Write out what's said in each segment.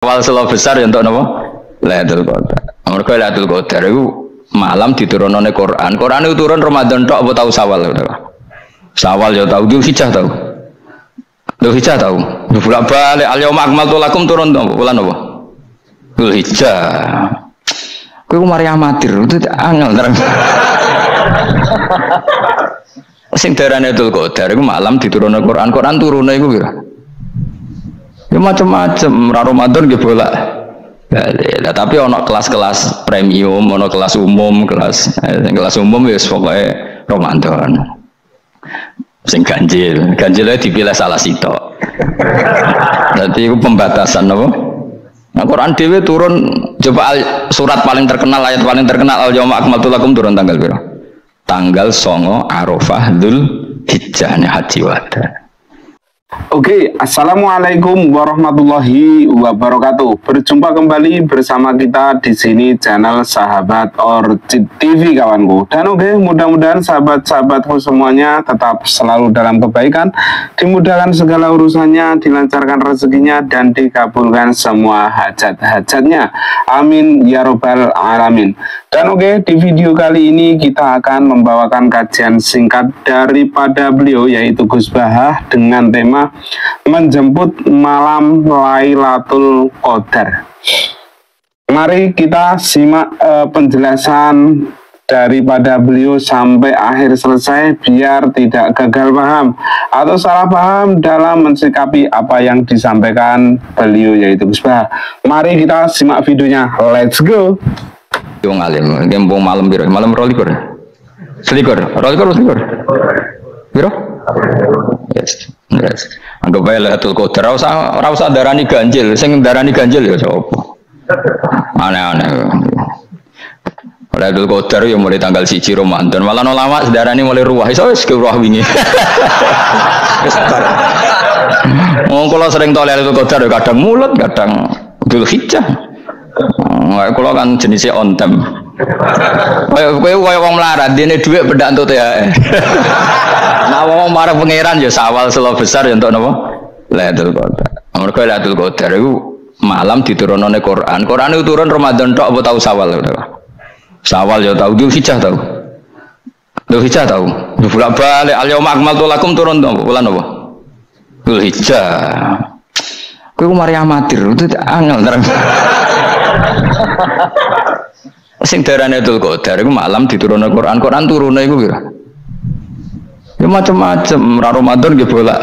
Awal selo besar ya untuk napa? Lailatul Qadar. Mergo Lailatul Qadar iku malam diturunane Quran. Quran itu turun Ramadan tok apa tau Syawal to? Syawal ya tau, Dzulhijjah tau. Dzulhijjah tau. Bolak-balik al-yauma akmaltu lakum turun to bulan apa? Dzulhijjah. Kowe mari amatir, itu angel terang. Sing darane Lailatul Qadar iku malam diturunane Quran. Quran turune iku pira? Ya macam-macam, Ramadan nggih bolak. Ya, tapi ono kelas-kelas premium, ono kelas umum, kelas umum ya pokoknya Ramadan. Sing ganjil dipilih salah sitok. Jadi itu pembatasan apa? Nah, Quran dhewe turun coba surat paling terkenal, ayat paling terkenal al-yauma akmaltu lakum turun tanggal berapa? Tanggal 9 Arafah Dzulhijjah haji wada. Oke, assalamualaikum warahmatullahi wabarakatuh. Berjumpa kembali bersama kita di sini channel Sahabat Orchid TV kawanku. Dan oke, mudah-mudahan sahabat-sahabatku semuanya tetap selalu dalam kebaikan, dimudahkan segala urusannya, dilancarkan rezekinya, dan dikabulkan semua hajat-hajatnya. Amin ya robbal alamin. Dan oke, di video kali ini kita akan membawakan kajian singkat daripada beliau, yaitu Gus Bahah, dengan tema menjemput malam Lailatul Qadar. Mari kita simak penjelasan daripada beliau sampai akhir selesai biar tidak gagal paham atau salah paham dalam mensikapi apa yang disampaikan beliau, yaitu Gus Bahah. Mari kita simak videonya. Let's go. Wong alim, gembong malam piro? Malam 22. Selikur. Piro? Yes. Anggap bae Lailatul Qadar ora usah darani ganjil, sing darani ganjil ya sapa. Aneh-aneh. Lailatul Qadar ya mulai tanggal 1 Ramadan, malah ulama sedarani mulai ruwah, iso wis ke ruwah wingi. Wis bar. Wong kula sering to Lailatul Qadar kadang mulut, kadang Dzulhijjah. Kalau kan jenisnya on time. Kowe wong melarat, dene dhuwit pendak entuk THR. Nah wong marang pangeran ya Syawal selo besar ya untuk napa? Lailatul Qadar. Mergo Lailatul Qadar iku malam diturunane Quran. Quran itu turun Ramadan tok apa tau Syawal to? Syawal ya tau, Dzulhijjah tau. Dzulhijjah tau. Bolak-balik al-yauma akmaltu lakum turun to bulan apa? Dzulhijjah. Kowe mari amatir, itu angel terang. Sing darane Lailatul Qadar iku malam diturunane Quran. Quran turune iku pira? Ya macam-macam, Ramadan nggih bolak.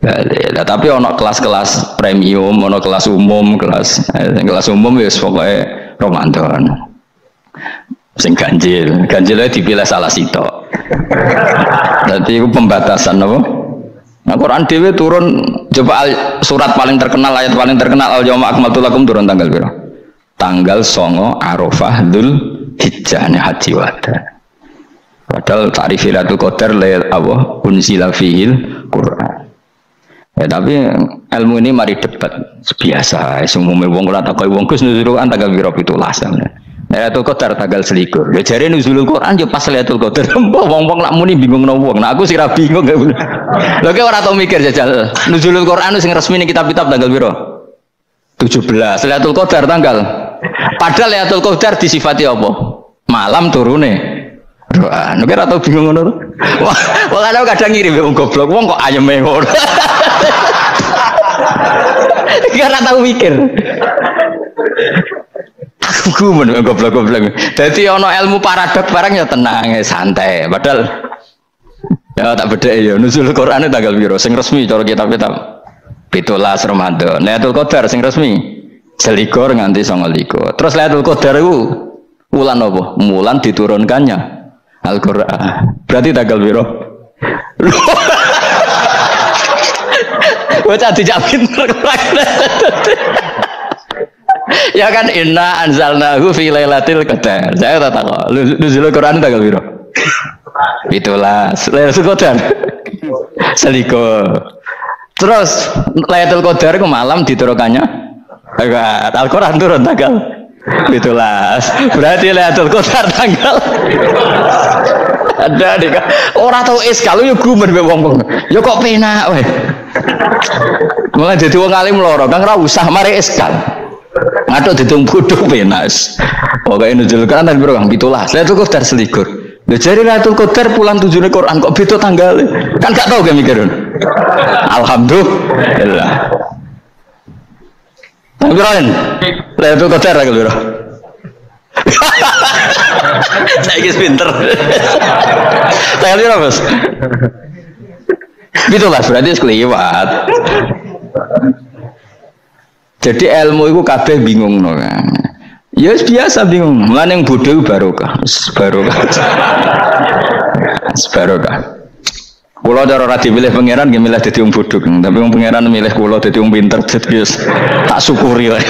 Ya, tapi ono kelas-kelas premium, ono kelas umum, kelas umum ya pokoknya Ramadan. Sing ganjil dipilih salah sitok. Jadi itu pembatasan apa? Nah, Quran dhewe turun coba surat paling terkenal, ayat paling terkenal al-yauma akmaltu lakum turun tanggal berapa? Tanggal 9 Arafah Dzulhijjah haji wada. Padahal ta'rif Lailatul Qadar apa unzila fihil Quran. Ya tapi ilmu ini mari debat biasa. Semua wong ora takoki wong Gus nuzul Quran tanggal piro 17. Lailatul Qadar tanggal 21. Ya jare nuzulul Quran yo pas Lailatul Qadar. Wong-wong lak muni bingung no wong. Nah aku sira bingung gak. Lho kowe ora tau mikir jajal. Nuzulul Quran sing resmi ning kitab-kitab tanggal piro? 17. Lailatul Qadar tanggal. Padahal Lailatul Qadar disifati apa? Malam turune. Wah, nek ora tau bingung ngono. Wong ana kadang ngirim wong goblok, wong kok ayeme ngono. Iki ora tau mikir. Aku men goblok-goblok. Dadi ana ilmu paradok barang ya tenang, santai. Padahal ya tak bedhek ya nuzul Qur'ane tanggal piro sing resmi cara kitab-kitab. 17 Ramadan. Lailatul Qadar sing resmi 21 nganti 29. Terus Lailatul Qadar iku wulan apa? Wulan diturunkannya Al-Qur'an. Berarti tanggal piro? Bocah dijak pinter. Ya kan inna anzalnahu fi lailatul qadar. Saya tak tahu. Nuzul Quran tanggal piro? 17. Lailatul Qadar. Selikur. Terus Lailatul Qadar ku malam diturunkannya Al-Qur'an turun tanggal 17. Berarti Lailatul Qadar tanggal ada nih orang tahu kalau yo gumen be wong-wong. Yo kok penak weh. Mulai dadi wong alim loro, Kang ora usah mari eskal. Ngatuk dadi wong bodho penas. Pokoke nuzul Quran dan biro Kang 17. Lailatul Qadar selikur. Lha jare Lailatul Qadar pulang tujune Quran kok beda tanggal. Kan gak tau ge mikir. Alhamdulillah. Ngron. Lailatul Qadar aku biro. Saya guys pinter. Saya lihat Mas. Itulah berarti sekeliwat. Jadi ilmu itu kabeh bingung no kan. Ya biasa bingung. Mulane yang bodoh barokah. Barokah. Barokah. Kula cara ora dipilih pangeran nggih milih dadi wong bodoh, tapi wong pangeran milih kula dadi wong pinter jadi tak syukuri wae.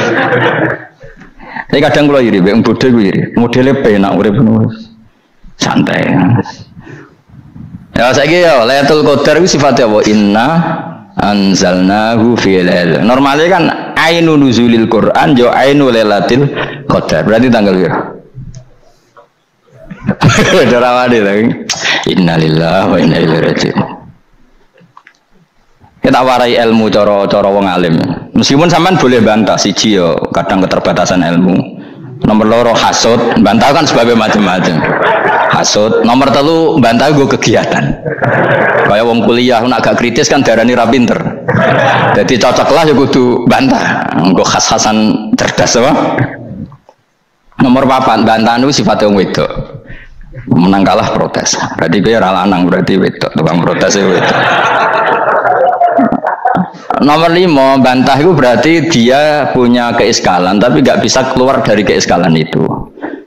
Tapi kadang kula iri, wong bodoh kuwi iri. Modele penak urip santai. Ya saiki ya Lailatul Qadar itu sifatnya apa? Inna anzalnahu fi lailatul. Normalnya kan ainu nuzulil Quran jo ainu Lailatul Qadar. Berarti tanggal berapa? Darawade lagi. Innalillahi wa inna ilaihi raji'un. Kita warai ilmu cara wong alim. Meskipun sampean boleh bantah siji yo kadang keterbatasan ilmu. Nomor loro hasud, bantah kan sebabnya macam-macam. Hasud, nomor telu bantah gue kegiatan. Kayak wong kuliah agak kritis kan darani ra pinter. Jadi cocoklah ya kudu bantah. Nggo khas-khasan cerdas apa? Nomor 4 bantahan itu sifatnya wong wedok. Menang kalah protes. Berarti dia ora lanang, berarti wedok, tukang protes wedok. Nomor 5 bantah itu berarti dia punya keiskalan tapi nggak bisa keluar dari keiskalan itu.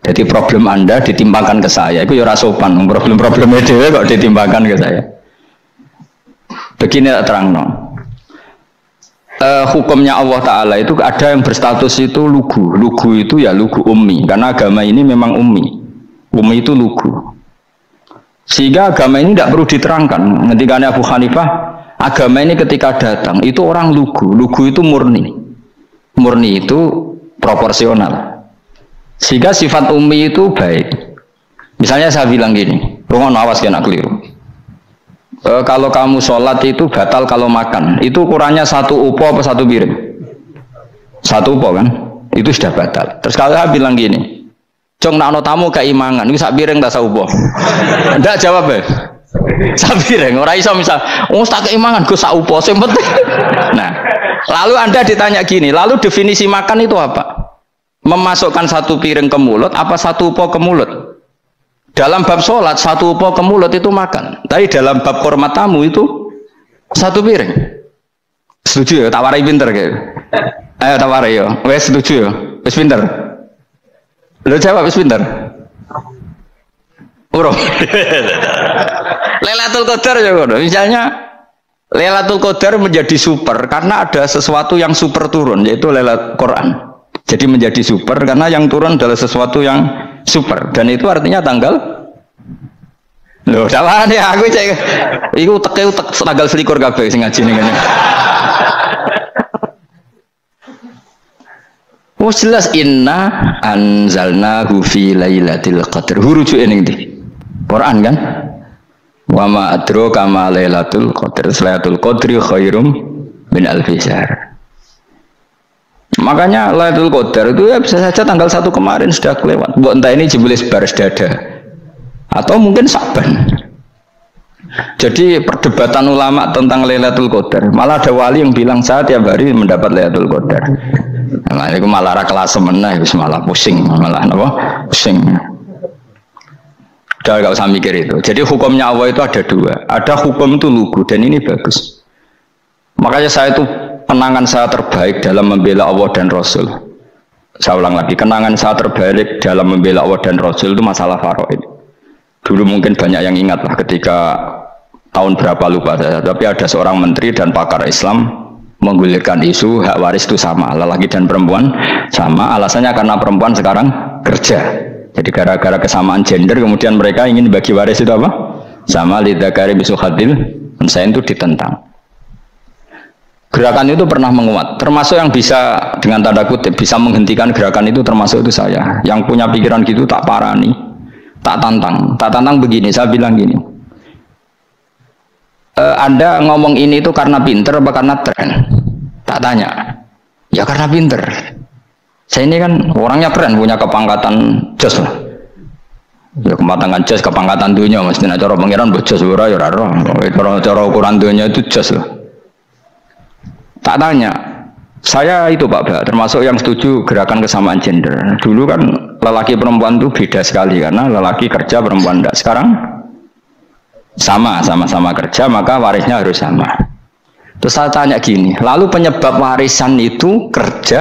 Jadi problem Anda ditimbangkan ke saya, itu ya sopan. Problem-problemnya dia kok ditimbangkan ke saya. Begini tak terang no. Hukumnya Allah Ta'ala itu ada yang berstatus itu lugu. Lugu itu ya lugu ummi, karena agama ini memang ummi. Ummi itu lugu. Sehingga agama ini tidak perlu diterangkan. Ketika Abu Hanifah, agama ini ketika datang itu orang lugu. Lugu itu murni. Murni itu proporsional. Sehingga sifat ummi itu baik. Misalnya saya bilang gini, rungono awas kena keliru. Kalau kamu sholat itu batal kalau makan. Itu ukurannya 1 upo apa 1 piring? 1 upo kan? Itu sudah batal. Terus kalau saya bilang gini, Jong nak tamu keimangan, ini sak piring tak saupo. Ndak jawab ya. Sak piring, ora iso misal, tak keimangan gue sak upo sing penting. Nah, lalu Anda ditanya gini, lalu definisi makan itu apa? Memasukkan 1 piring ke mulut apa 1 upo ke mulut? Dalam bab sholat 1 upo ke mulut itu makan. Tapi dalam bab hormat tamu itu 1 piring. Setuju ya? Tawarai pinter kayak. Ayo tawarai yo. Wes setuju ya? Wes pinter. Lo jawab wes pinter. Urung. Lailatul Qadar ya ngono. Misalnya Lailatul Qadar menjadi super karena ada sesuatu yang super turun yaitu Lailatul Quran. Jadi menjadi super karena yang turun adalah sesuatu yang super dan itu artinya tanggal. Loh, salah nih aku cek. Iku teke tanggal 21 kabeh sing ngaji ning ngene. Oh jelas inna anzalnahu fi lailatul qadr. Hurujuke ning ndi? Quran kan? Wa ma adraka ma lailatul qadr. Lailatul qadri khairum min alfi syahr. Makanya Lailatul Qadar itu ya bisa saja tanggal 1 kemarin sudah kelewat. Buat entah ini jebelis baris dada atau mungkin Saban. Jadi perdebatan ulama tentang Lailatul Qadar, malah ada wali yang bilang saya tiap hari mendapat Lailatul Qadar. Nah, itu malah kelas meneh, malah pusing, malah apa? Pusing. Udah gak usah mikir itu. Jadi hukumnya Allah itu ada 2. Ada hukum itu lugu dan ini bagus. Makanya saya itu kenangan saya terbaik dalam membela Allah dan Rasul. Saya ulang lagi, kenangan saya terbaik dalam membela Allah dan Rasul itu masalah faraid. Dulu mungkin banyak yang ingat lah ketika tahun berapa lupa saya, tapi ada seorang menteri dan pakar Islam menggulirkan isu hak waris itu sama, lelaki dan perempuan sama, alasannya karena perempuan sekarang kerja. Jadi gara-gara kesamaan gender kemudian mereka ingin bagi waris itu apa? Sama lidzakari mislu hadzil unsayain itu ditentang. Gerakan itu pernah menguat, termasuk yang bisa dengan tanda kutip bisa menghentikan gerakan itu termasuk itu saya. Yang punya pikiran gitu tak parani, tak tantang begini. Saya bilang gini, Anda ngomong ini itu karena pinter apa karena tren? Tak tanya. Ya karena pinter. Saya ini kan orangnya keren, punya kepangkatan jos lah. Ya kepangkatan jos, kepangkatan dunia, mesti cara pangeran buat jos ora ya ora. Cara ukuran dunia itu jos lah. Tak tanya. Saya itu Pak Ba, termasuk yang setuju gerakan kesamaan gender. Dulu kan lelaki perempuan itu beda sekali karena lelaki kerja perempuan tidak. Sekarang sama-sama kerja maka warisnya harus sama. Terus saya tanya gini, lalu penyebab warisan itu kerja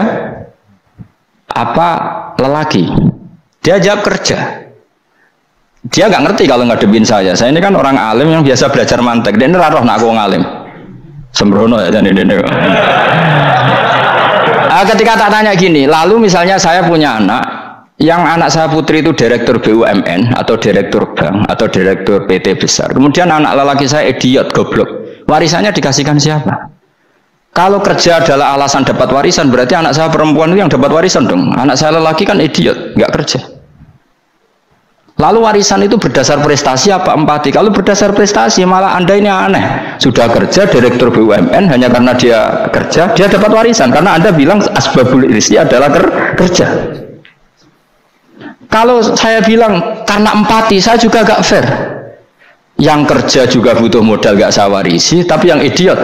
apa lelaki? Dia jawab kerja. Dia nggak ngerti kalau ngadepin saya. Saya ini kan orang alim yang biasa belajar mantek. Dia ini roh nak aku ngalim. Sembrono ya jadi ini. Ketika tak tanya gini, lalu misalnya saya punya anak, yang anak saya putri itu direktur BUMN atau direktur bank atau direktur PT besar. Kemudian anak lelaki saya idiot, goblok. Warisannya dikasihkan siapa? Kalau kerja adalah alasan dapat warisan, berarti anak saya perempuan itu yang dapat warisan dong. Anak saya lelaki kan idiot, nggak kerja. Lalu warisan itu berdasar prestasi apa empati? Kalau berdasar prestasi malah Anda ini aneh. Sudah kerja direktur BUMN hanya karena dia kerja, dia dapat warisan. Karena Anda bilang asbabul irsi adalah kerja. Kalau saya bilang karena empati, saya juga gak fair. Yang kerja juga butuh modal gak saya warisi, tapi yang idiot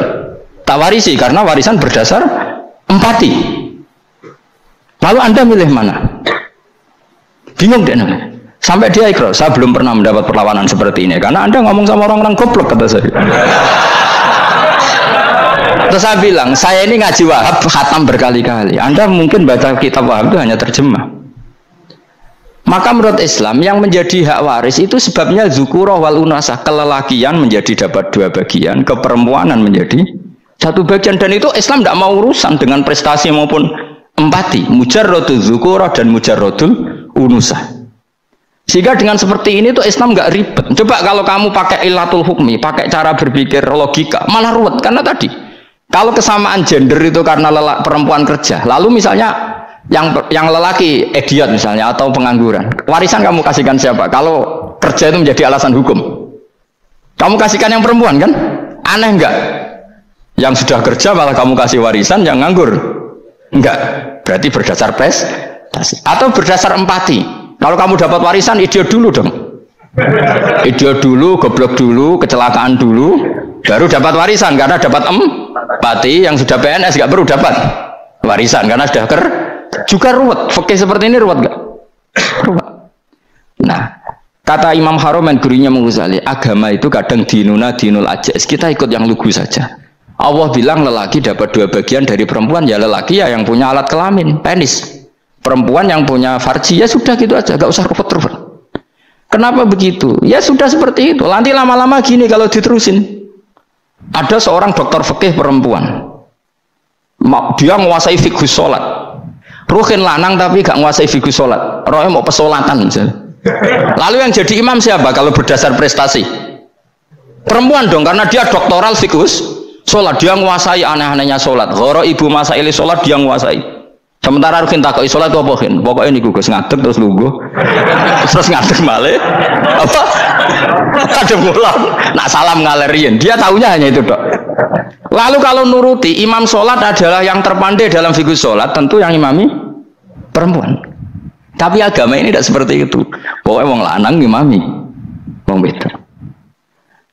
tak warisi karena warisan berdasar empati. Lalu Anda milih mana? Bingung deh namanya. Sampai dia ikrar, saya belum pernah mendapat perlawanan seperti ini karena Anda ngomong sama orang-orang goblok, kata saya. Terus saya bilang, saya ini ngaji Wahab khatam berkali-kali. Anda mungkin baca kitab Wahab itu hanya terjemah. Maka menurut Islam yang menjadi hak waris itu sebabnya zukurah wal unasah, kelelakian menjadi dapat 2 bagian, keperempuanan menjadi 1 bagian, dan itu Islam tidak mau urusan dengan prestasi maupun empati, mujarrodul zukurah dan mujarrodul unusah. Sehingga dengan seperti ini tuh Islam nggak ribet. Coba kalau kamu pakai ilatul hukmi, pakai cara berpikir logika, malah ruwet. Karena tadi kalau kesamaan gender itu karena perempuan kerja, lalu misalnya yang lelaki idiot misalnya atau pengangguran, warisan kamu kasihkan siapa? Kalau kerja itu menjadi alasan hukum, kamu kasihkan yang perempuan kan? Aneh enggak? Yang sudah kerja malah kamu kasih warisan, yang nganggur enggak? Berarti berdasar prestasi atau berdasar empati. Kalau kamu dapat warisan, idiot dulu dong. Idiot dulu, goblok dulu, kecelakaan dulu, baru dapat warisan karena dapat empati. Yang sudah PNS nggak perlu dapat warisan karena sudah juga ruwet. Fikih seperti ini ruwet nggak? Ruwet. Nah, kata Imam Haromen gurunya Ghazali, agama itu kadang dinuna dinul ajais. Kita ikut yang lugu saja. Allah bilang lelaki dapat 2 bagian dari perempuan, ya lelaki ya yang punya alat kelamin, penis. Perempuan yang punya farji, ya sudah gitu aja, gak usah ruwet-ruwet. Kenapa begitu? Ya sudah seperti itu. Nanti lama-lama gini kalau diterusin. Ada seorang dokter fikih perempuan, dia menguasai fikih sholat. Ruhin lanang tapi gak menguasai fikih sholat. Rohnya mau pesolatan misalnya. Lalu yang jadi imam siapa kalau berdasar prestasi? Perempuan dong, karena dia doktoral fikih sholat. Dia menguasai aneh-anehnya sholat. Goro ibu masaili sholat dia menguasai. Sementara Rukin takoi sholat apa Rukin? Pokoknya ini gugus ngadeg terus lugu, terus ngadeg malih, apa? Ada mulang, nak salam ngalerian. Dia tahunya hanya itu dok. Lalu kalau nuruti imam sholat adalah yang terpandai dalam fikih sholat, tentu yang imami perempuan. Tapi agama ini tidak seperti itu. Pokoknya wong lanang imami, wong beda.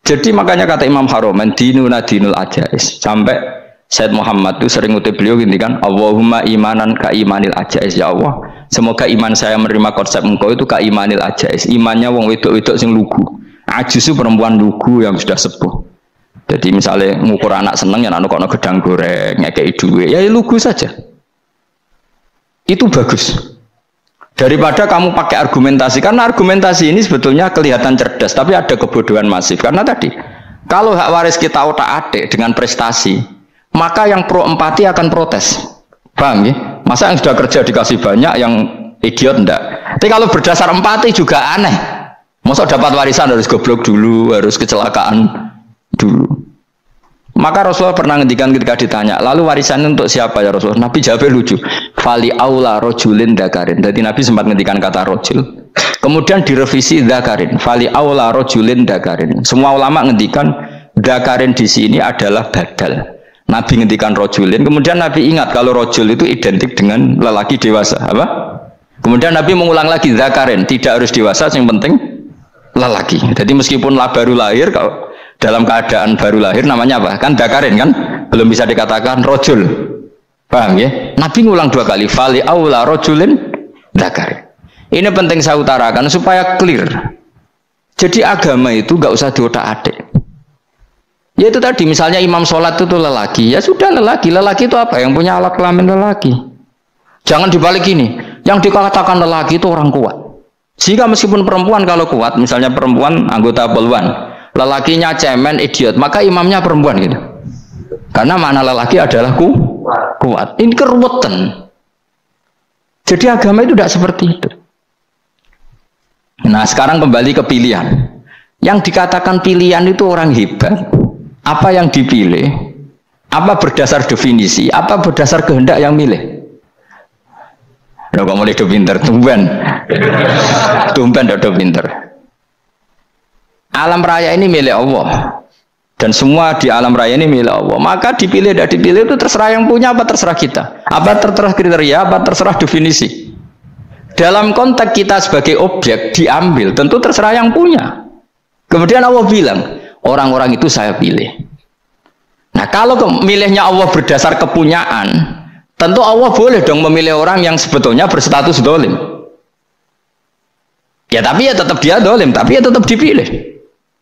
Jadi makanya kata Imam Haromen dinuna dinul ajais. Sampai Said Muhammad itu sering ngutip beliau gini kan, Allahumma imanan ka imanil ajais, ya Allah semoga iman saya menerima konsep engkau itu ka imanil ajais, imannya wong wedok-wedok sing lugu, ajusu perempuan lugu yang sudah sepuh. Jadi misalnya ngukur anak seneng ya anak kono gedang goreng ngekei duit, ya lugu saja. Itu bagus daripada kamu pakai argumentasi, karena argumentasi ini sebetulnya kelihatan cerdas tapi ada kebodohan masif. Karena tadi kalau hak waris kita otak-atik dengan prestasi, maka yang pro empati akan protes. Paham ya? Masa yang sudah kerja dikasih banyak, yang idiot enggak? Tapi kalau berdasar empati juga aneh. Masa dapat warisan harus goblok dulu, harus kecelakaan dulu. Maka Rasulullah pernah ngendikan ketika ditanya, lalu warisan untuk siapa ya Rasulullah? Nabi jawabnya lucu. Fali aula rojulin dakarin. Jadi Nabi sempat ngendikan kata rojul. Kemudian direvisi dakarin. Fali aula rojulin dakarin. Semua ulama ngendikan dakarin di sini adalah badal. Nabi ngendikan rojulin, kemudian Nabi ingat kalau rojul itu identik dengan lelaki dewasa, apa? Kemudian Nabi mengulang lagi zakarin, tidak harus dewasa, yang penting lelaki. Jadi meskipun baru lahir, kalau dalam keadaan baru lahir namanya apa? Kan zakarin kan, belum bisa dikatakan rojul. Paham ya? Nabi ngulang 2 kali, fali aula rojulin zakarin. Ini penting saya utarakan supaya clear. Jadi agama itu nggak usah diotak-atik. Ya itu tadi misalnya imam sholat itu lelaki, ya sudah lelaki. Lelaki itu apa? Yang punya alat kelamin lelaki. Jangan dibalik ini. Yang dikatakan lelaki itu orang kuat. Sehingga meskipun perempuan kalau kuat, misalnya perempuan anggota poluan, lelakinya cemen, idiot, maka imamnya perempuan gitu. Karena makna lelaki adalah kuat. Ini keruwetan. Jadi agama itu tidak seperti itu. Nah sekarang kembali ke pilihan. Yang dikatakan pilihan itu orang hebat. Apa yang dipilih? Apa berdasar definisi? Apa berdasar kehendak yang milih? Loh kok mulai do pinter, tumben do pinter. Alam raya ini milik Allah. Dan semua di alam raya ini milik Allah. Maka dipilih tidak dipilih itu terserah yang punya apa terserah kita. Apa terserah kriteria, apa terserah definisi. Dalam konteks kita sebagai objek diambil, tentu terserah yang punya. Kemudian Allah bilang, orang-orang itu saya pilih. Nah kalau milihnya Allah berdasar kepunyaan, tentu Allah boleh dong memilih orang yang sebetulnya berstatus dolim. Ya tapi ya tetap dia dolim, tapi ya tetap dipilih.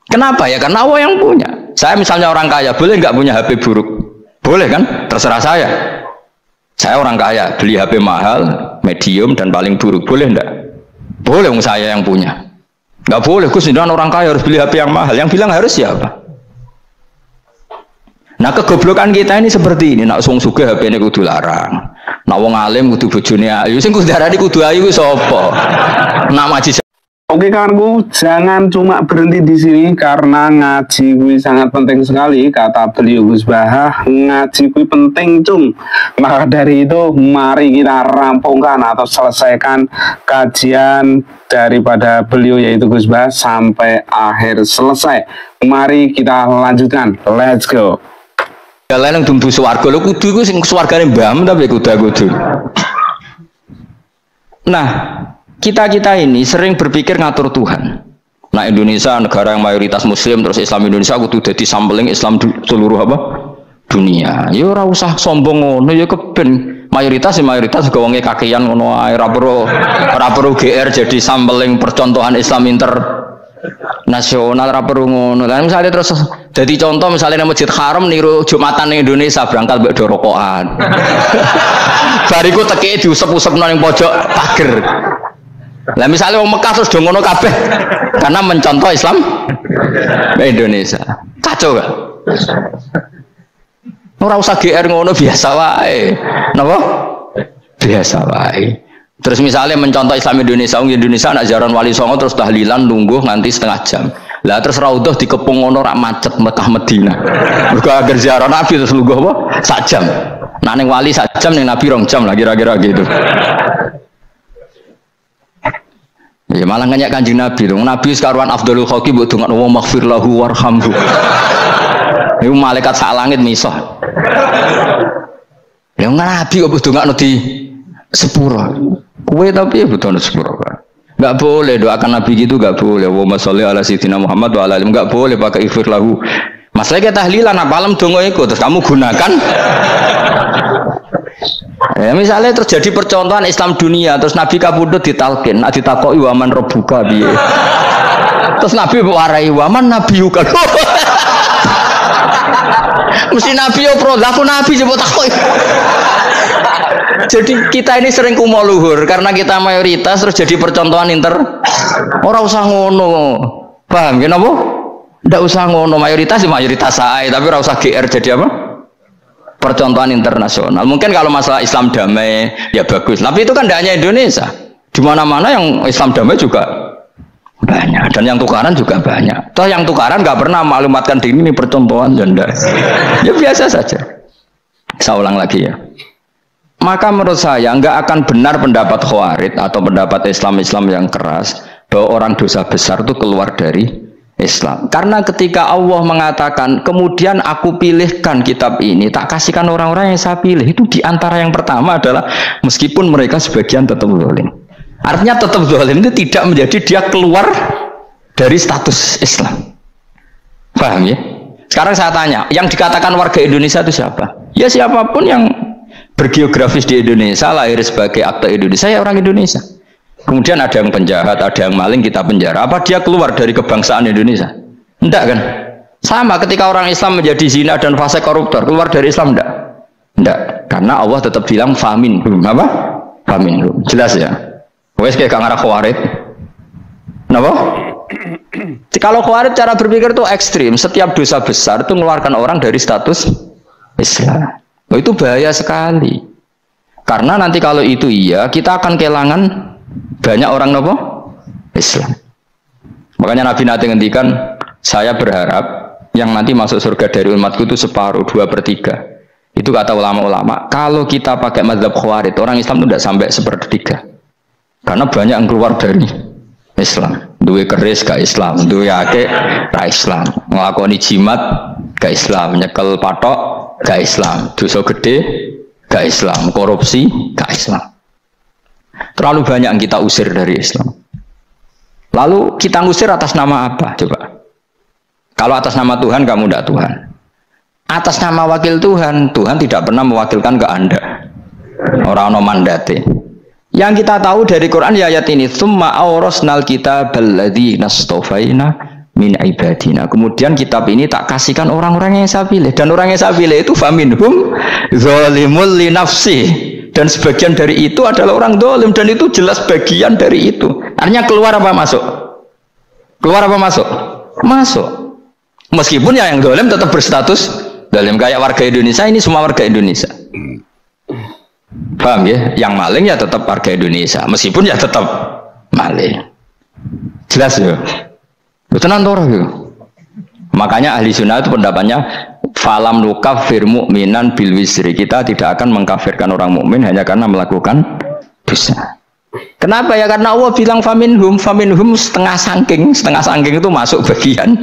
Kenapa ya? Karena Allah yang punya. Saya misalnya orang kaya, boleh nggak punya HP buruk? Boleh kan? Terserah saya. Saya orang kaya, beli HP mahal, medium dan paling buruk. Boleh enggak? Boleh saya yang punya. Nggak boleh, Gus, orang kaya harus beli HP yang mahal. Yang bilang harus siapa? Nah kegoblokan kita ini seperti ini. Nak wong sugih HP ini kudu larang. Nak wong alim kudu bojone ayu. Sing kudu darani kudu ayu sapa? Nak maji. Oke kawanku, jangan cuma berhenti di sini karena ngaji kuwi sangat penting sekali, kata beliau Gus Bahah. Ngaji kuwi penting cung. Maka dari itu mari kita rampungkan atau selesaikan kajian daripada beliau yaitu Gus Bahah sampai akhir selesai. Mari kita lanjutkan. Let's go. Kalian yang tumbuh swarga lho kudu iku sing swargane mbam tapi kudu. Nah, kita ini sering berpikir ngatur Tuhan. Nah Indonesia negara yang mayoritas Muslim terus Islam Indonesia kudu dadi sampling Islam seluruh apa dunia. Ya ora usah sombong ngono ya keben mayoritas kok wonge kakean ngono ae ora perlu GR jadi sampling percontohan Islam internasional ora perlu ngono. Lah misalnya terus jadi contoh misalnya nang Masjid Haram niru Jumatan ning Indonesia berangkat mbek do rokokan. Bariku teki diusep-usepno ning pojok pager. Lah misalnya wong Mekah terus do ngono kabeh karena mencontoh Islam Indonesia. Kacau gak? Ora usah GR ngono biasa wae. Napa? Biasa wae. Terus misalnya mencontoh Islam Indonesia, Indonesia anak jaran Wali Songo terus tahlilan nunggu nganti setengah jam. Lah terus raudhah dikepung ngono rak macet Mekah Madinah. Mergo agar ziarah Nabi terus lungguh apa? Sak jam. Nah ning wali sak jam ning Nabi 2 jam lah kira-kira gitu. Ya malah nganyak Kanjeng Nabi dong. Nabi sekaruan Afdhalul Khalqi mbok dongakno wa maghfir lahu warhamhu. Iku malaikat sak langit misah. Ya Nabi kok dongakno di sepuro. Kowe tapi ya butuh sepuro kan. Enggak boleh doakan Nabi gitu, enggak boleh. Allahumma sholli ala sayyidina Muhammad wa ala alihi. Enggak boleh pakai ighfir lahu. Masalah kita tahlilan apa alam donga iku terus kamu gunakan. Ya, misalnya terjadi percontohan Islam dunia, terus Nabi kabudut ditalkin, ditakoki waman robuka piye. Terus Nabi warai waman nabiyuka. Mesti Nabi yo pro, lah Nabi coba takoki. Jadi kita ini sering kumo luhur karena kita mayoritas terus jadi percontohan Ora usah ngono. Paham ya napa? Ndak usah ngono, mayoritas sae, tapi ora usah GR jadi apa? Percontohan internasional. Mungkin kalau masalah Islam damai ya bagus, tapi itu kan tidak hanya Indonesia, di mana-mana yang Islam damai juga banyak dan yang tukaran juga banyak. Toh yang tukaran nggak pernah maklumatkan diri ini percontohan janda. Ya biasa saja. Saya ulang lagi ya. Maka menurut saya nggak akan benar pendapat Khawarij atau pendapat Islam yang keras bahwa orang dosa besar itu keluar dari Islam. Karena ketika Allah mengatakan, kemudian aku pilihkan kitab ini, tak kasihkan orang-orang yang saya pilih, itu diantara yang pertama adalah meskipun mereka sebagian tetap zalim. Artinya tetap zalim itu tidak menjadi dia keluar dari status Islam. Paham ya? Sekarang saya tanya, yang dikatakan warga Indonesia itu siapa? Ya siapapun yang bergeografis di Indonesia, lahir sebagai akte Indonesia, ya orang Indonesia. Kemudian ada yang penjahat, ada yang maling, kita penjara. Apa dia keluar dari kebangsaan Indonesia? Enggak kan? Sama ketika orang Islam menjadi zina dan fasik koruptor, keluar dari Islam enggak? Enggak. Karena Allah tetap bilang famin. Apa? Famin. Jelas ya? Wes kayak ngarah khawarij. Kenapa? Kalau khawarij cara berpikir itu ekstrim. Setiap dosa besar itu mengeluarkan orang dari status Islam. Oh, itu bahaya sekali. Karena nanti kalau itu iya, kita akan kehilangan banyak orang nopo Islam. Makanya Nabi nanti ngendikan, saya berharap yang nanti masuk surga dari umatku itu separuh, 2/3. Itu kata ulama-ulama. Kalau kita pakai mazhab khawarij, orang Islam itu tidak sampai 1/3. Karena banyak yang keluar dari Islam. Duwe keris gak Islam, duwe akeh gak Islam, nglakoni jimat gak Islam, nyekel patok gak Islam, dosa gede gak Islam, korupsi gak Islam. Terlalu banyak yang kita usir dari Islam. Lalu kita ngusir atas nama apa? Coba. Kalau atas nama Tuhan, kamu tidak Tuhan. Atas nama wakil Tuhan, Tuhan tidak pernah mewakilkan ke Anda. Orang-orang mandate. Yang kita tahu dari Quran ya ayat ini, tsumma awrasnal kitabal ladzina astafaina min ibadina. Kemudian kitab ini tak kasihkan orang-orang yang saya pilih, dan orang yang saya pilih itu faminhum zalimul li nafsi. Dan sebagian dari itu adalah orang dolim, dan itu jelas bagian dari itu. Artinya keluar apa masuk? Keluar apa masuk? Masuk. Meskipun ya yang dolim tetap berstatus dolim, kayak warga Indonesia, ini semua warga Indonesia. Paham ya? Yang maling ya tetap warga Indonesia, meskipun ya tetap maling. Jelas ya? Tenan torah ya? Makanya ahli sunnah itu pendapatnya falam nukafir mu'minan bil wisri. Kita tidak akan mengkafirkan orang mukmin hanya karena melakukan dosa. Kenapa ya? Karena Allah bilang faminhum setengah sangking itu masuk bagian.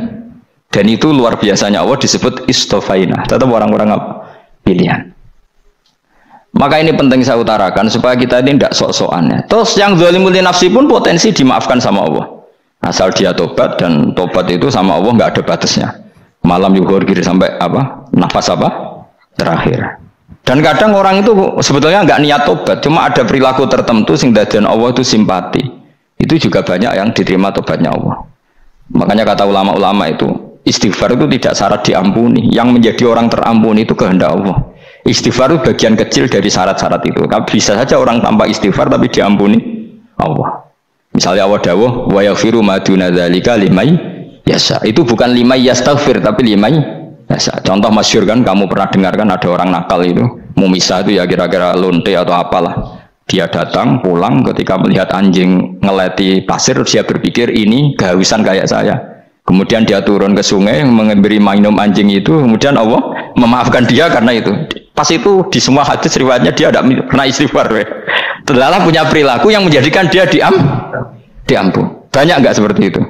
Dan itu luar biasanya Allah disebut istofaina. Tetap orang-orang pilihan. Maka ini penting saya utarakan supaya kita ini tidak sok-sokan. Terus yang zalimul nafsi pun potensi dimaafkan sama Allah. Asal dia tobat, dan tobat itu sama Allah nggak ada batasnya. Malam yuhur kiri sampai apa? Nafas apa? Terakhir. Dan kadang orang itu sebetulnya nggak niat tobat, cuma ada perilaku tertentu sehingga dan Allah itu simpati. Itu juga banyak yang diterima tobatnya Allah. Makanya kata ulama-ulama itu, istighfar itu tidak syarat diampuni. Yang menjadi orang terampuni itu kehendak Allah. Istighfar itu bagian kecil dari syarat-syarat itu. Tapi bisa saja orang tanpa istighfar tapi diampuni Allah. Misalnya Allah dawuh wa yaghfiru ma duna dzalika limay yasha. Itu bukan limay yastaghfir tapi limay yasha. Contoh masyhur kan, kamu pernah dengarkan ada orang nakal itu, mumisah itu ya kira-kira lonte atau apalah. Dia datang pulang ketika melihat anjing ngeleti pasir, dia berpikir ini kehausan kayak saya. Kemudian dia turun ke sungai memberi minum anjing itu, kemudian Allah memaafkan dia karena itu. Pas itu di semua hadis riwayatnya dia tidak pernah istighfar. Terlalu punya perilaku yang menjadikan dia diampun. Banyak nggak seperti itu?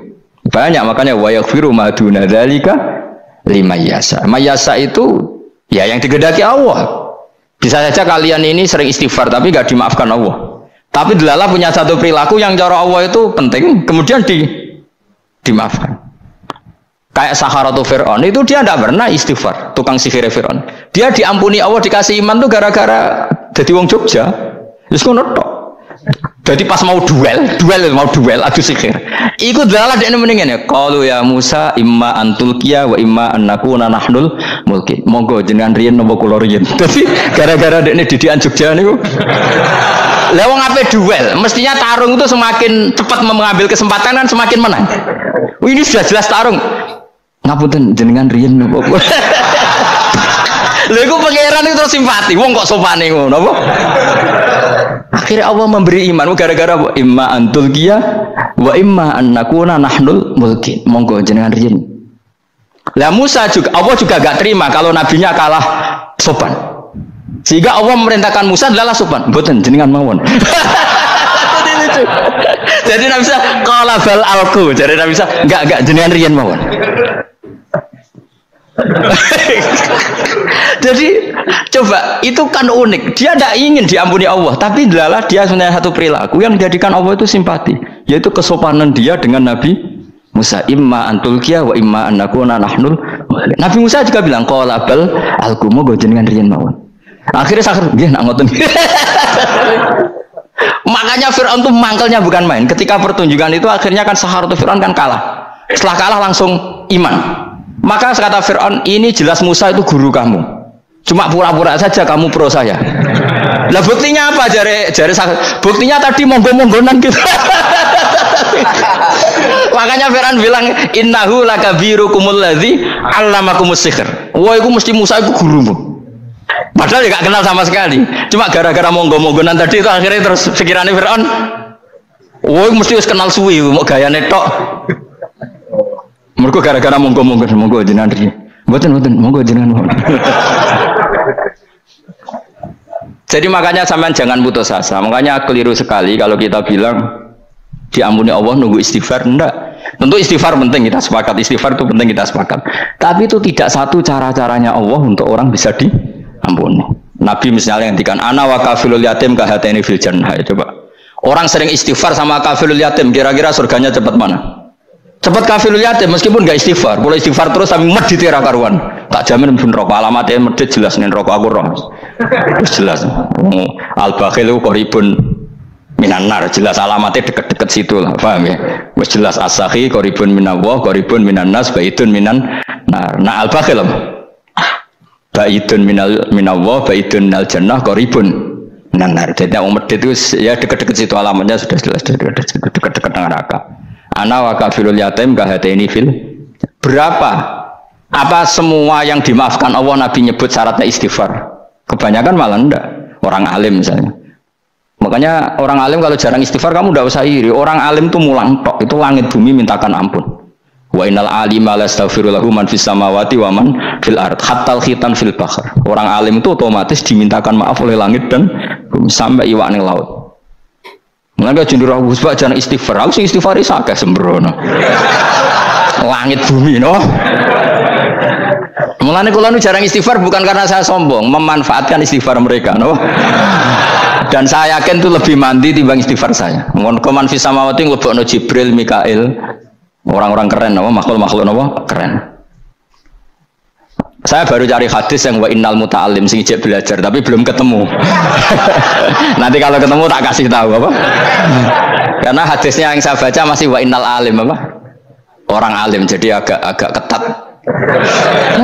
Banyak. Makanya wa yaghfiru ma duna dzalika liman yasha. Mayasa itu ya yang digedaki Allah. Bisa saja kalian ini sering istighfar tapi nggak dimaafkan Allah. Tapi delala punya satu perilaku yang cara Allah itu penting, kemudian dimaafkan. Kayak Saharatu Fir'aun itu dia tidak pernah istighfar, tukang sihir Fir'aun. Dia diampuni Allah, dikasih iman tuh gara-gara jadi wong Jogja. Terus ngono tok. Jadi pas mau duel adu sihir. Ikut delala dekne mendingan ya. Qalu ya Musa imma antulqiya wa imma an nakuna nahnul mulki. Monggo jenengan riyen napa kula riyen. Dadi gara-gara dekne didikan Jogja niku. Lah wong ape duel, mestinya tarung itu semakin cepat mengambil kesempatan kan semakin menang. Ini sudah jelas tarung. Ngapunten jenengan riyen napa. Lha iku pangeran itu terus simpati. Wong kok sopane ngono apa? Akhirnya Allah memberi iman gara-gara imma antul qiya wa imma an nakuna nahnul mulki. Monggo jenengan riyen. Lah Musa juga Allah juga gak terima kalau nabinya kalah sopan. Sehingga Allah memerintahkan Musa adalah sopan. Mboten jenengan mawon. Jadi Nabi Isa qala bal alku. Jadi Nabi Isa enggak jenengan riyen mawon. Jadi coba itu kan unik. Dia tidak ingin diampuni Allah, tapi adalah dia sebenarnya satu perilaku yang menjadikan Allah itu simpati, yaitu kesopanan dia dengan Nabi Musa. Imma antulkiya wa imma annakuna nahnul. Nabi Musa juga bilang qala bal alku moga jenengan riyen mawon. Akhirnya sakit nggih nak ngoten. Makanya Fir'aun itu mangkelnya bukan main. Ketika pertunjukan itu akhirnya kan Saharatu Fir'aun kan kalah. Setelah kalah langsung iman. Maka kata Fir'aun, ini jelas Musa itu guru kamu. Cuma pura-pura saja kamu pro saya. Lah buktinya apa? Jari buktinya tadi monggo-monggonan gitu. Makanya Fir'aun bilang innahu lakabirukumul ladzi 'allamakumus sihr. Wah, itu mesti Musa itu gurumu. Padahal dia gak kenal sama sekali. Cuma gara-gara monggo-monggonan tadi itu akhirnya terus pikirannya Fir'aun, wah, mesti harus kenal suwi, mau gayane tok. Mereka gara-gara monggo jenengan iki. Mboten monggo jenengan. Jadi makanya sampean jangan putus asa. Makanya keliru sekali kalau kita bilang diampuni Allah nunggu istighfar. Enggak. Tentu istighfar penting, kita sepakat. Istighfar itu penting, kita sepakat. Tapi itu tidak satu cara-caranya Allah untuk orang bisa diampuni. Nabi misalnya ngendikan ana wa kafilul yatim kahataini fil jannah. Coba. Orang sering istighfar sama kafilul yatim, kira-kira surganya cepat mana? Cepat kafirul yatim meskipun gak istighfar, boleh istighfar terus tapi medit ra karuan. Tak jamin pun rokok alamatnya medit jelas nih rokok aku roh. Jelas. Al-bakhil itu qaribun minan nar, jelas alamatnya deket-deket situ lah, paham ya? Wis jelas as-sakhi qaribun minallah, qaribun minan nas, baitun minan nar. Nah al-bakhil baitun minallah, baitun minal jannah, qaribun minan nar. Jadi yang medit itu ya deket-deket situ alamatnya sudah jelas deket-deket neraka. Ana wa kafilul yatim kahataini fil. Berapa? Apa semua yang dimaafkan Allah Nabi nyebut syaratnya istighfar? Kebanyakan malah enggak. Orang alim misalnya. Makanya orang alim kalau jarang istighfar kamu enggak usah iri. Orang alim itu mulang tok, itu langit bumi mintakan ampun. Wa innal alima lastaghfiru lahu man fis samawati wa man fil ard hatta khitan fil bahr. Orang alim itu otomatis dimintakan maaf oleh langit dan bumi sampai iwak ning laut. Mulanya jendera husbah jangan istighfar. Aku sih istighfar isakah sembrono. Langit bumi no. Mulanya kalau jarang istighfar bukan karena saya sombong, memanfaatkan istighfar mereka no. Dan saya yakin itu lebih mandi timbang istighfar saya. Koman fis samawati nglebokno Jibril, Mikail, orang-orang keren no, makhluk-makhluk no, keren. Saya baru cari hadis yang wa innal muta'allim sing ijek belajar tapi belum ketemu. Nanti kalau ketemu tak kasih tahu apa? Karena hadisnya yang saya baca masih wa innal alim apa? Orang alim jadi agak ketat.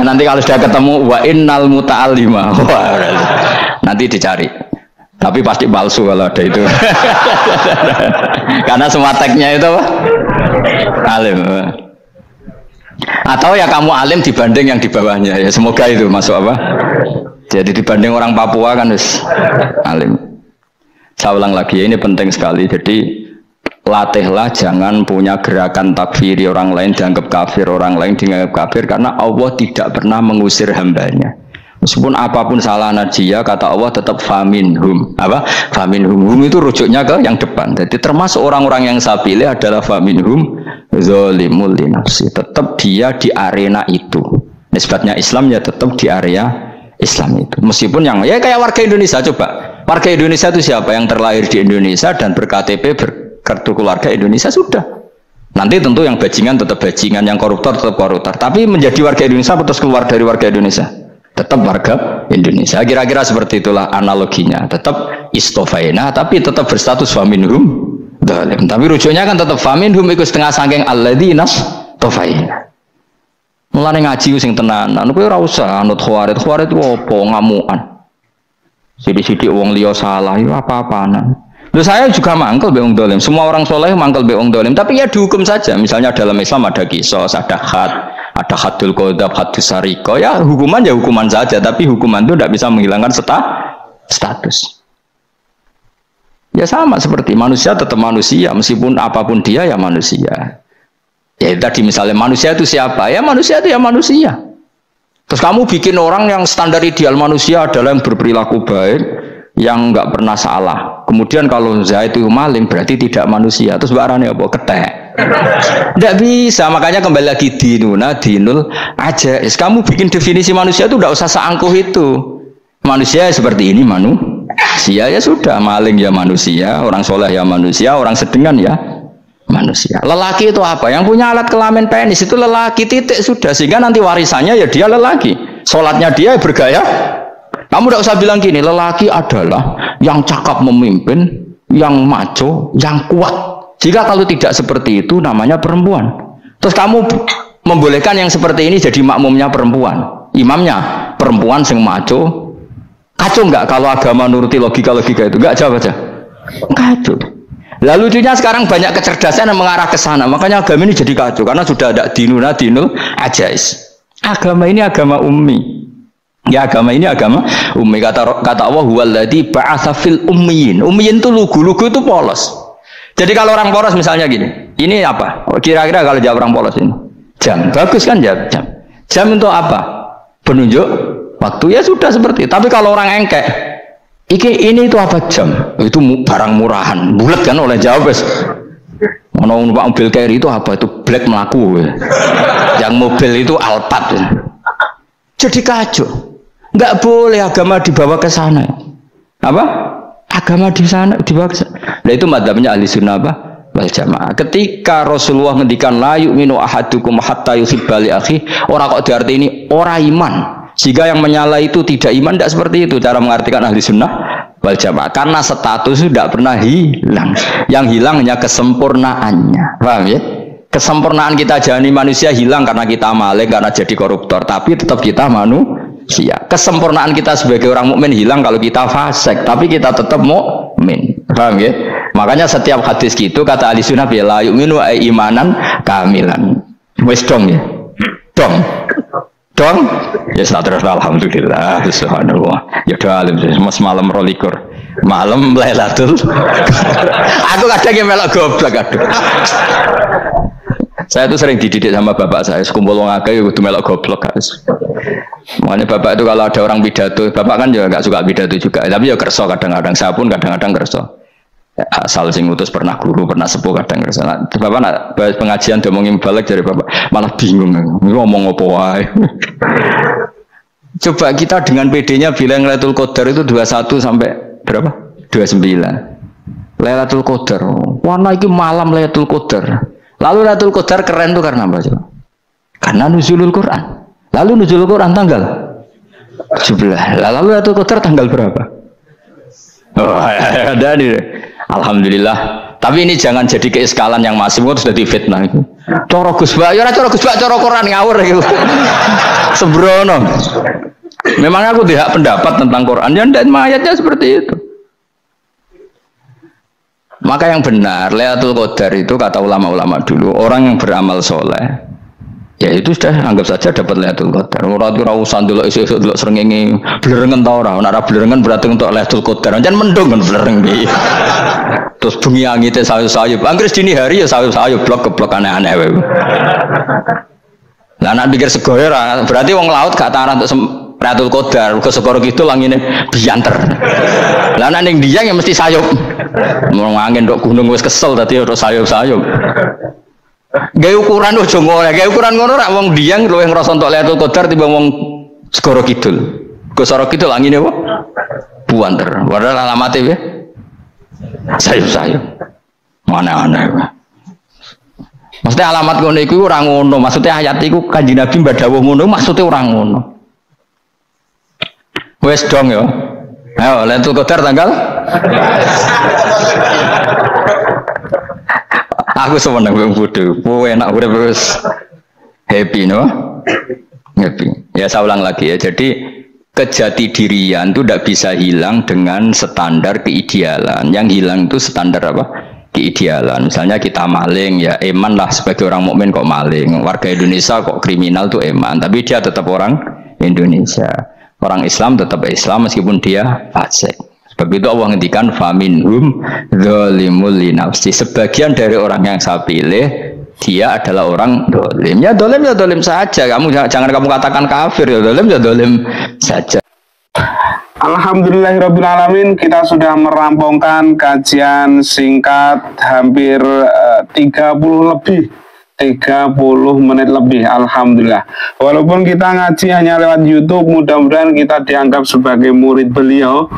Nah, nanti kalau sudah ketemu wa innal muta'allima. Nanti dicari. Tapi pasti palsu kalau ada itu. Karena semua teksnya itu apa? Alim. Atau ya kamu alim dibanding yang di bawahnya ya, semoga itu masuk apa? Jadi dibanding orang Papua kan harus alim. Saya ulang lagi ya, ini penting sekali. Jadi latihlah jangan punya gerakan takfiri orang lain, dianggap kafir, orang lain dianggap kafir, karena Allah tidak pernah mengusir hambanya. Meskipun apapun salah najiyah, kata Allah tetap faminhum. Apa? Faminhum. Hum itu rujuknya ke yang depan. Jadi termasuk orang-orang yang saya pilih adalah faminhum zalimul li nafsi. Tetap dia di arena itu. Nisbatnya Islam ya tetap di area Islam itu. Meskipun yang ya kayak warga Indonesia coba. Warga Indonesia itu siapa? Yang terlahir di Indonesia dan ber-KTP berkartu keluarga Indonesia sudah. Nanti tentu yang bajingan tetap bajingan, yang koruptor tetap koruptor. Tapi menjadi warga Indonesia terus keluar dari warga Indonesia. Tetap warga Indonesia. Kira-kira seperti itulah analoginya. Tetap istofaina tapi tetap berstatus faminhum zalim. Tapi rujuknya kan tetap faminhum iku setengah saking alladzinas tofaina. Mulane ngaji sing tenanan kowe ora usah anut khawarit. Khawarit ku apa ngamukan. Sithik-sithik wong liya salah itu apa-apaan. Loh saya juga mangkel be wong zalim. Semua orang soleh mangkel be wong zalim, tapi ya dihukum saja. Misalnya dalam Islam ada qisas, ada had, ada hadul qadzab, hadus sariko. Ya hukuman saja, tapi hukuman itu tidak bisa menghilangkan status. Ya sama seperti manusia tetap manusia, meskipun apapun dia ya manusia. Ya tadi misalnya manusia itu siapa? Ya manusia itu ya manusia. Terus kamu bikin orang yang standar ideal manusia adalah yang berperilaku baik, yang nggak pernah salah. Kemudian kalau Zaid itu maling berarti tidak manusia. Terus barangnya apa? Ketek. Tidak bisa. Makanya kembali lagi dinul aja. Kamu bikin definisi manusia itu tidak usah seangkuh itu. Manusia seperti ini manusia ya sudah. Maling ya manusia, orang soleh ya manusia, orang sedengan ya manusia. Lelaki itu apa? Yang punya alat kelamin penis itu lelaki, titik sudah. Sehingga nanti warisannya ya dia lelaki. Sholatnya dia bergaya. Kamu tidak usah bilang gini, lelaki adalah yang cakap memimpin, yang maco, yang kuat. Jika kalau tidak seperti itu namanya perempuan. Terus kamu membolehkan yang seperti ini jadi makmumnya perempuan, imamnya perempuan sing maco. Kacau enggak kalau agama nuruti logika-logika itu? Enggak, jawab aja. Kacau. Lalu lucunya sekarang banyak kecerdasan yang mengarah ke sana. Makanya agama ini jadi kacau karena sudah ada dinul ajais. Agama ini agama ummi. Ya agama ini agama ummi. Kata Allah huwallazi ba'atsa fil ummiyin. Ummiyin itu lugu itu polos. Jadi kalau orang polos misalnya gini, ini apa? Kira-kira kalau jawab orang polos ini jam, bagus kan jam. Jam untuk apa? Penunjuk waktu ya sudah seperti itu. Tapi kalau orang engkek, ini itu apa jam? Itu barang murahan, bulat kan oleh jawab es. Mau numpak mobil carry itu apa? Itu black melaku. Yang mobil itu Alphard. Jadi kacau. Nggak boleh agama dibawa ke sana. Apa? Agama di sana dibawa ke sana. Nah itu madzhabnya ahli sunnah apa? Wal jamaah. Ketika Rasulullah ngendikan la yu'minu ahadukum hatta yuhibba li akhi, orang kok diarti ini orang iman. Jika yang menyala itu tidak iman, tidak seperti itu cara mengartikan ahli sunnah wal jamaah. Karena status itu tidak pernah hilang. Yang hilang hanya kesempurnaannya. Paham ya? Kesempurnaan kita jadi manusia hilang karena kita maling, karena jadi koruptor. Tapi tetap kita manusia. Kesempurnaan kita sebagai orang mukmin hilang kalau kita fasik, tapi kita tetap mukmin. Paham ya? Makanya setiap hadis gitu kata ahli sunnah la yu'minu imanan kamilan. Wis dong ya. Dong. Ya terus alhamdulillah subhanallah. Ya doa mas malam rolikur. Malam Lailatul. Aku kadang yang melok goblok aduh. Saya tuh sering dididik sama bapak saya, sekumpul wong akeh ya kudu melok goblok guys. Makanya bapak itu kalau ada orang pidato, bapak kan juga nggak suka pidato juga, tapi ya kerso kadang-kadang, saya pun kadang-kadang kerso. Asal sing utus pernah guru, pernah sepuh kadang kerso. Nah, bapak nak bahas pengajian ngomongin balik dari bapak, malah bingung, ngomong apa wae. Coba kita dengan PD-nya bilang Lailatul Qadar itu 21 sampai berapa? 29. Lailatul Qadar. Warna iki malam Lailatul Qadar. Lalu Lailatul Qadar keren tuh karena apa coba? Karena nuzulul Quran. Lalu nuzulul Quran tanggal 17. Lalu Lailatul Qadar tanggal berapa? Oh, ada nih. Alhamdulillah. Tapi ini jangan jadi keiskalan yang masif itu sudah difitnah itu. Coro Gus Bak, ya coro Gus Bak, coro Quran ngawur gitu. Sembrono. Memang aku tidak pendapat tentang Quran dan ayatnya seperti itu. Maka yang benar Lailatul Qadar itu kata ulama-ulama dulu orang yang beramal soleh ya itu sudah anggap saja dapat Lailatul Qadar. Ora usah ndelok isuk-isuk ndelok srengenge blerengen ta ora. Nek blerengen berarti untuk Lailatul Qadar. Jan mendung kan blereng iki. Terus bengi angite sayup-sayup. Anggris dini hari ya sayup-sayup blok-blok aneh-aneh wae. Lah nek pikir sego ora berarti wong laut gak tarah untuk Lailatul Qadar ke segoro kidul angine bianter. Lah nek ning Dieng ya mesti sayup. Mau angin dok gunung wis kesel tadi udah sayup-sayup. Gaya ukuran ojo ngono, gaya ukuran ngono rak wong Dieng luwih ngrasa entuk Lailatul Qadar timbang wong segoro kidul. Go segoro kidul angine apa? Buanter. Padahal alamate ya. Sayup-sayup. Mana-mana. Maksudnya alamat ngono iku ora ngono, maksudnya ayat iku Kanjeng Nabi mbadhawuh ngono, maksudnya ora ngono. Wes dong ya. Ayo Lailatul Qadar tanggal. Aku seneng wong bodoh. Enak urip wis happy no. Happy. Ya saya ulang lagi ya. Jadi kejati dirian itu tidak bisa hilang dengan standar keidealan. Yang hilang itu standar apa? Keidealan. Misalnya kita maling ya eman lah sebagai orang mukmin kok maling. Warga Indonesia kok kriminal tuh eman. Tapi dia tetap orang Indonesia. Orang Islam tetap Islam meskipun dia fasik. Sebab itu Allah ngendikan faminhum zalimul linafsi. Sebagian dari orang yang saya pilih dia adalah orang dolim. Ya dolim saja. Kamu jangan kamu katakan kafir ya dolim saja. Alhamdulillahirrabbilalamin, kita sudah merampungkan kajian singkat hampir 30 menit lebih. Alhamdulillah, walaupun kita ngaji hanya lewat YouTube, mudah-mudahan kita dianggap sebagai murid beliau.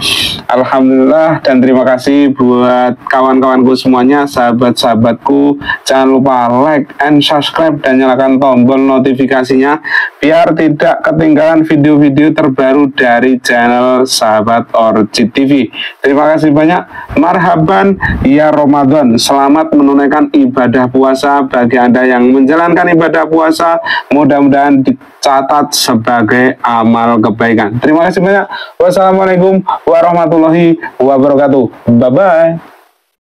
Alhamdulillah, dan terima kasih buat kawan-kawanku semuanya, sahabat-sahabatku. Jangan lupa like and subscribe dan nyalakan tombol notifikasinya biar tidak ketinggalan video-video terbaru dari channel Sahabat Orchid TV. Terima kasih banyak. Marhaban ya Ramadan. Selamat menunaikan ibadah puasa bagi Anda yang menjalankan ibadah puasa. Mudah-mudahan dicatat sebagai amal kebaikan. Terima kasih banyak. Wassalamualaikum warahmatullahi wabarakatuh. Bye-bye.